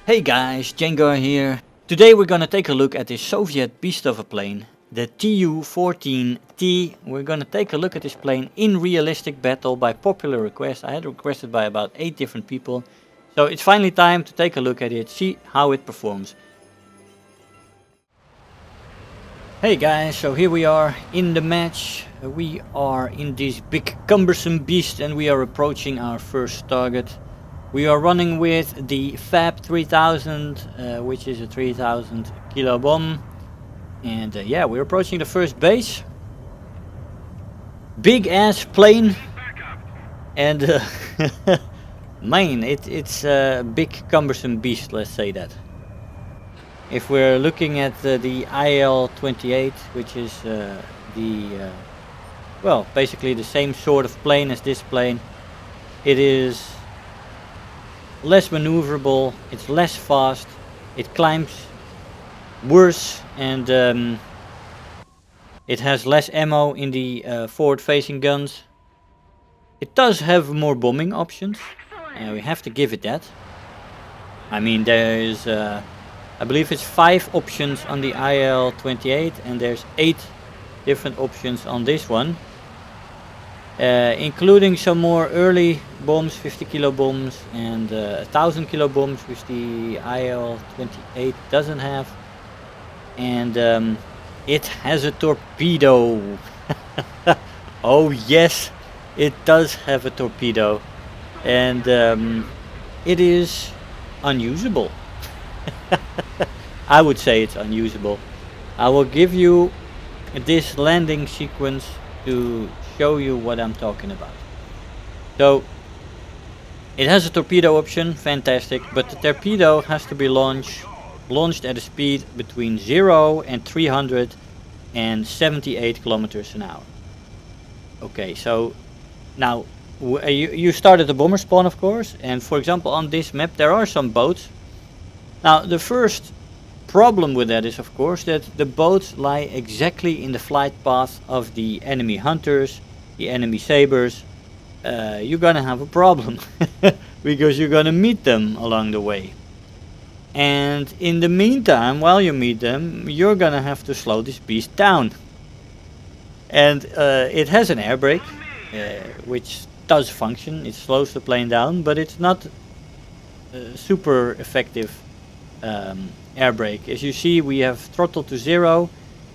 Hey guys, Jengar here. Today we're gonna take a look at this Soviet beast of a plane, the Tu-14T. We're gonna take a look at this plane in realistic battle by popular request. I had requested by about 8 different people. So it's finally time to take a look at it, see how it performs. Hey guys, so here we are in the match. We are in this big cumbersome beast and we are approaching our first target. We are running with the Fab 3000, which is a 3000 kilo bomb. And yeah, we're approaching the first base. Big ass plane. And man, it's a big cumbersome beast, let's say that. If we're looking at the IL-28, which is well, basically the same sort of plane as this plane, it is less maneuverable, it's less fast, it climbs worse, and it has less ammo in the forward-facing guns. It does have more bombing options, and we have to give it that. I mean, there's I believe it's 5 options on the IL-28 and there's 8 different options on this one. Including some more early bombs, 50 kilo bombs and 1000 kilo bombs, which the IL-28 doesn't have. And it has a torpedo. Oh yes, it does have a torpedo. And it is unusable. I would say it's unusable. I will give you this landing sequence to show you what I'm talking about. So it has a torpedo option, fantastic, but the torpedo has to be launched at a speed between 0 and 378 kilometers an hour. Okay, so now you start at the bomber spawn, of course, and for example on this map there are some boats. Now the first problem with that is, of course, that the boats lie exactly in the flight path of the enemy hunters, the enemy sabers. You're gonna have a problem because you're gonna meet them along the way. And in the meantime, while you meet them, you're gonna have to slow this beast down. And it has an air brake, which does function. It slows the plane down, but it's not super effective air brake. As you see, we have throttle to 0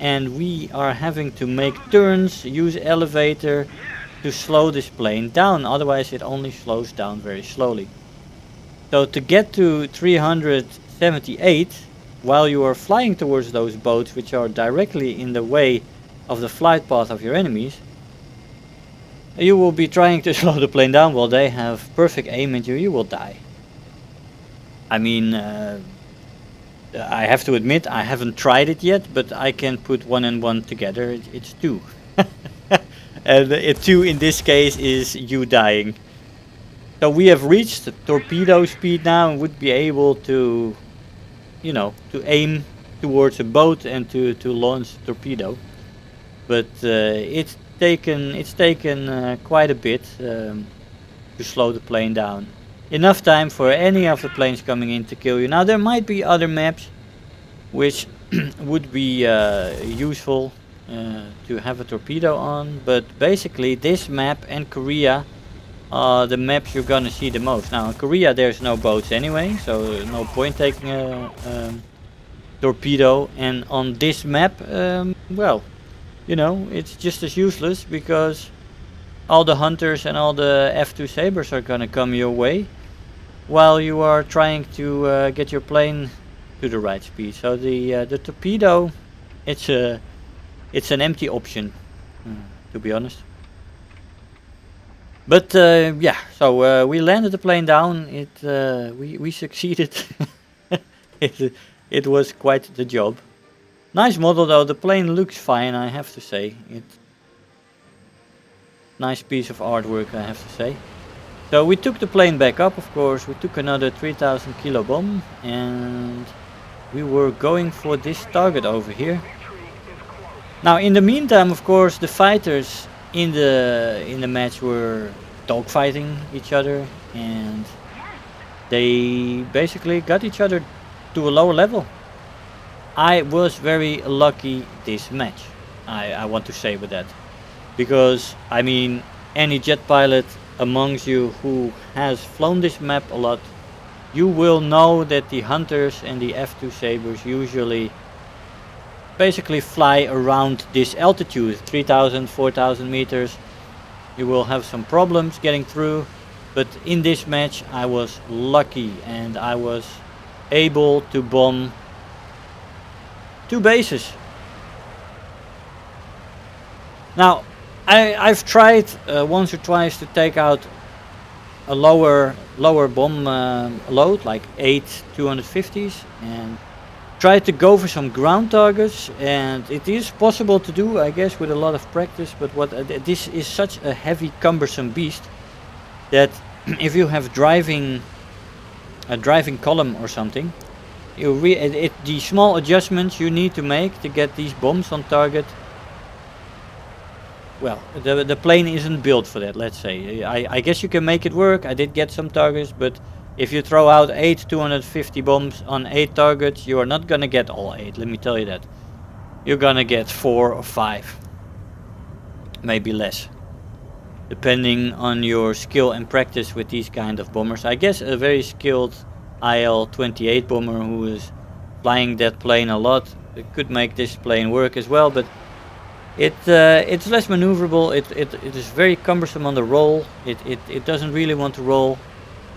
and we are having to make turns, use elevator to slow this plane down, otherwise it only slows down very slowly. So to get to 378 while you are flying towards those boats which are directly in the way of the flight path of your enemies, you will be trying to slow the plane down while they have perfect aim at you. You will die. I mean, I have to admit I haven't tried it yet, but I can put 1 and 1 together. It's 2. And 2 in this case is you dying. So we have reached the torpedo speed now and would be able to, you know, to aim towards a boat and to launch a torpedo. But it's taken quite a bit to slow the plane down. Enough time for any of the planes coming in to kill you. Now there might be other maps which would be useful to have a torpedo on, but basically this map and Korea are the maps you're gonna see the most. Now in Korea there's no boats anyway, so no point taking a torpedo, and on this map, well, you know, it's just as useless because all the hunters and all the F2 sabers are gonna come your way while you are trying to get your plane to the right speed. So the torpedo, it's an empty option, to be honest. But yeah, so we landed the plane down. We succeeded. It was quite the job. Nice model though. The plane looks fine, I have to say. Nice piece of artwork, I have to say. So we took the plane back up, of course. We took another 3000 kilo bomb and we were going for this target over here. Now in the meantime, of course, the fighters in the match were dogfighting each other, and they basically got each other to a lower level. I was very lucky this match, I want to say with that. Because, I mean, any jet pilot amongst you who has flown this map a lot, you will know that the Hunters and the F2 Sabres usually basically fly around this altitude, 3,000, 4,000 meters. You will have some problems getting through, but in this match I was lucky and I was able to bomb 2 bases. Now, I've tried once or twice to take out a lower bomb load, like 8 250s, and try to go for some ground targets, and it is possible to do, I guess, with a lot of practice, but this is such a heavy, cumbersome beast that if you have a driving column or something, the small adjustments you need to make to get these bombs on target, well, the plane isn't built for that, let's say. I guess you can make it work. I did get some targets, but if you throw out 8 250 bombs on 8 targets, you are not gonna get all 8, let me tell you that. You're gonna get 4 or 5, maybe less, depending on your skill and practice with these kind of bombers. I guess a very skilled IL-28 bomber who is flying that plane a lot, it could make this plane work as well, but it's less maneuverable. It is very cumbersome on the roll. It doesn't really want to roll,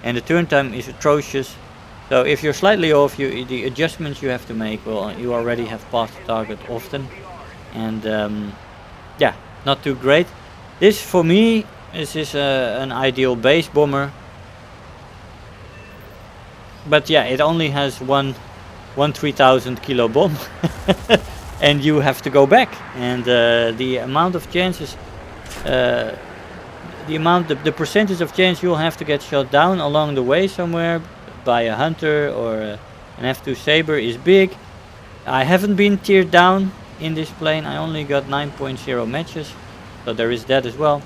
and the turn time is atrocious. So if you're slightly off, the adjustments you have to make, well, you already have passed the target often, and yeah, not too great. This for me is an ideal base bomber, but yeah, it only has one 3,000 kilo bomb. And you have to go back, and the amount of chances, the percentage of chance you'll have to get shot down along the way somewhere by a Hunter or an F2 Sabre is big. I haven't been tiered down in this plane. I only got 9.0 matches, so there is that as well.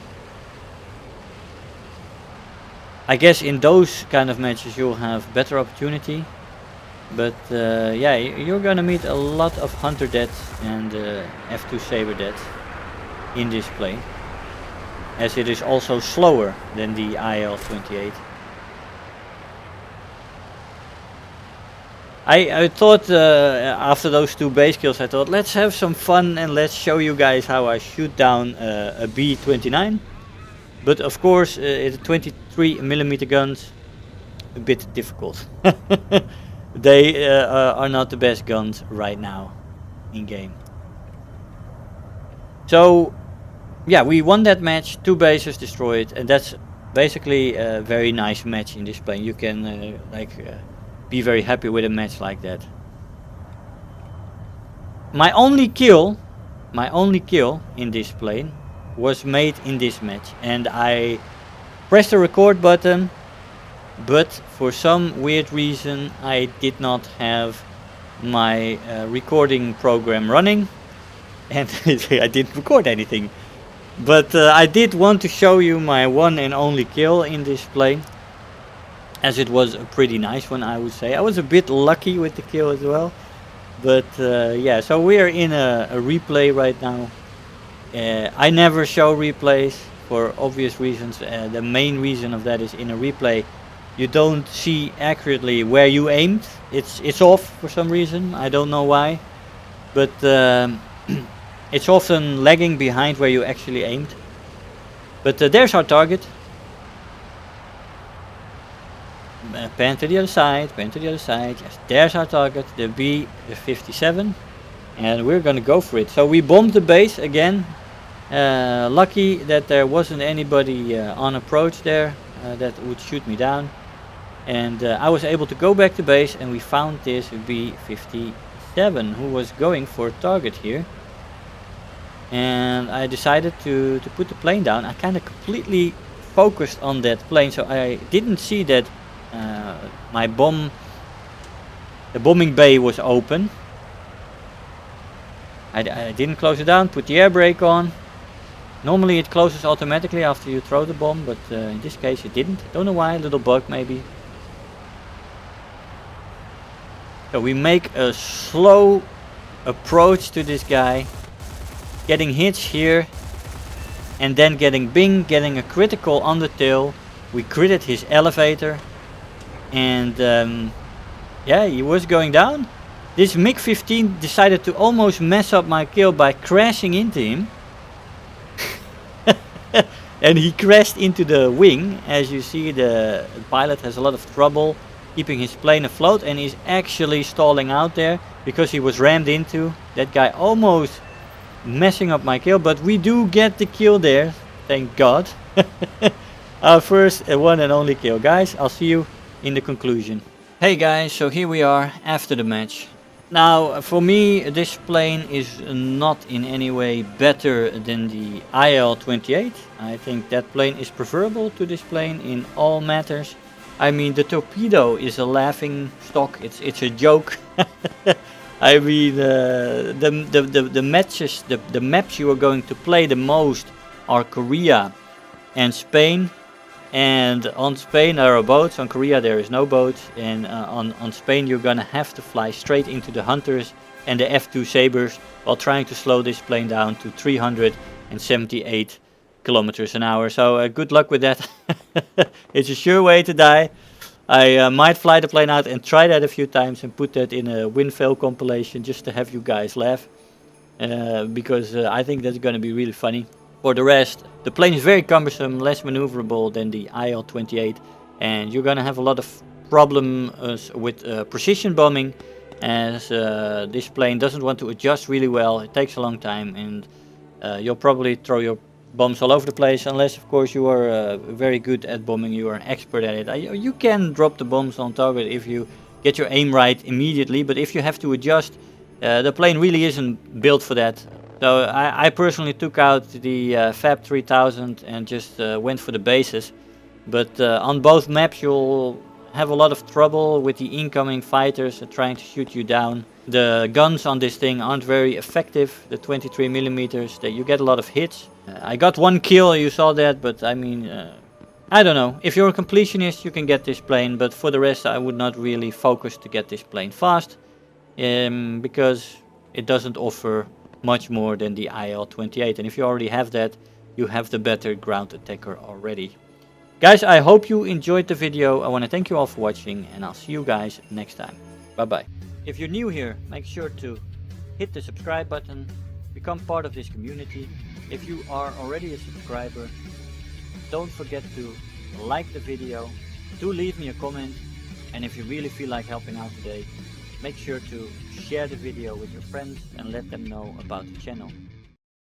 I guess in those kind of matches you'll have better opportunity. But yeah, you're gonna meet a lot of Hunter deaths and F2 Sabre deaths in this plane, as it is also slower than the IL-28. I thought after those 2 base kills, I thought let's have some fun and let's show you guys how I shoot down a B-29. But of course, it's 23mm guns, a bit difficult. They are not the best guns right now in game. So yeah, we won that match, 2 bases destroyed, and that's basically a very nice match in this plane. You can be very happy with a match like that. My only kill in this plane was made in this match, and I pressed the record button, but for some weird reason I did not have my recording program running, and I didn't record anything. But I did want to show you my one and only kill in this plane, as it was a pretty nice one, I would say. I was a bit lucky with the kill as well, but yeah, so we are in a replay right now. I never show replays for obvious reasons. The main reason of that is in a replay you don't see accurately where you aimed. It's off for some reason, I don't know why, but it's often lagging behind where you actually aimed. But there's our target. Pan to the other side, pan to the other side. Yes, there's our target, the B-57, and we're gonna go for it. So we bombed the base again. Lucky that there wasn't anybody on approach there that would shoot me down, and I was able to go back to base, and we found this B-57 who was going for a target here, and I decided to put the plane down. I kind of completely focused on that plane, so I didn't see that the bombing bay was open. I didn't close it down, put the air brake on. Normally it closes automatically after you throw the bomb, but in this case it didn't. Don't know why, little bug maybe. So we make a slow approach to this guy, getting hits here, and then getting a critical on the tail. We critted his elevator, and yeah, he was going down. This MiG-15 decided to almost mess up my kill by crashing into him. And he crashed into the wing. As you see, the pilot has a lot of trouble keeping his plane afloat, and he's actually stalling out there because he was rammed into. That guy almost messing up my kill, but we do get the kill there, thank God. Our first one and only kill. Guys, I'll see you in the conclusion. Hey guys, so here we are after the match. Now, for me, this plane is not in any way better than the IL-28. I think that plane is preferable to this plane in all matters. I mean, the torpedo is a laughing stock. It's a joke. I mean, the matches, the maps you are going to play the most are Korea and Spain. And on Spain there are boats, on Korea there is no boats, and on Spain you're gonna have to fly straight into the Hunters and the F2 Sabres while trying to slow this plane down to 378 kilometers an hour. So good luck with that. It's a sure way to die. I might fly the plane out and try that a few times and put that in a win-fail compilation just to have you guys laugh, because I think that's gonna be really funny. For the rest, the plane is very cumbersome, less maneuverable than the IL-28, and you're gonna have a lot of problems with precision bombing, as this plane doesn't want to adjust really well. It takes a long time, and you'll probably throw your bombs all over the place, unless of course you are very good at bombing, you are an expert at it. You can drop the bombs on target if you get your aim right immediately, but if you have to adjust, the plane really isn't built for that. So I personally took out the Fab 3000 and just went for the bases. But on both maps you'll have a lot of trouble with the incoming fighters trying to shoot you down. The guns on this thing aren't very effective, the 23mm, that you get a lot of hits. I got one kill, you saw that, but I mean, I don't know. If you're a completionist you can get this plane, but for the rest I would not really focus to get this plane fast, because it doesn't offer much more than the IL-28, and if you already have that, you have the better ground attacker already. Guys, I hope you enjoyed the video. I want to thank you all for watching, and I'll see you guys next time. Bye bye. If you're new here, make sure to hit the subscribe button, become part of this community. If you are already a subscriber, don't forget to like the video, do leave me a comment, and if you really feel like helping out today, make sure to share the video with your friends and let them know about the channel.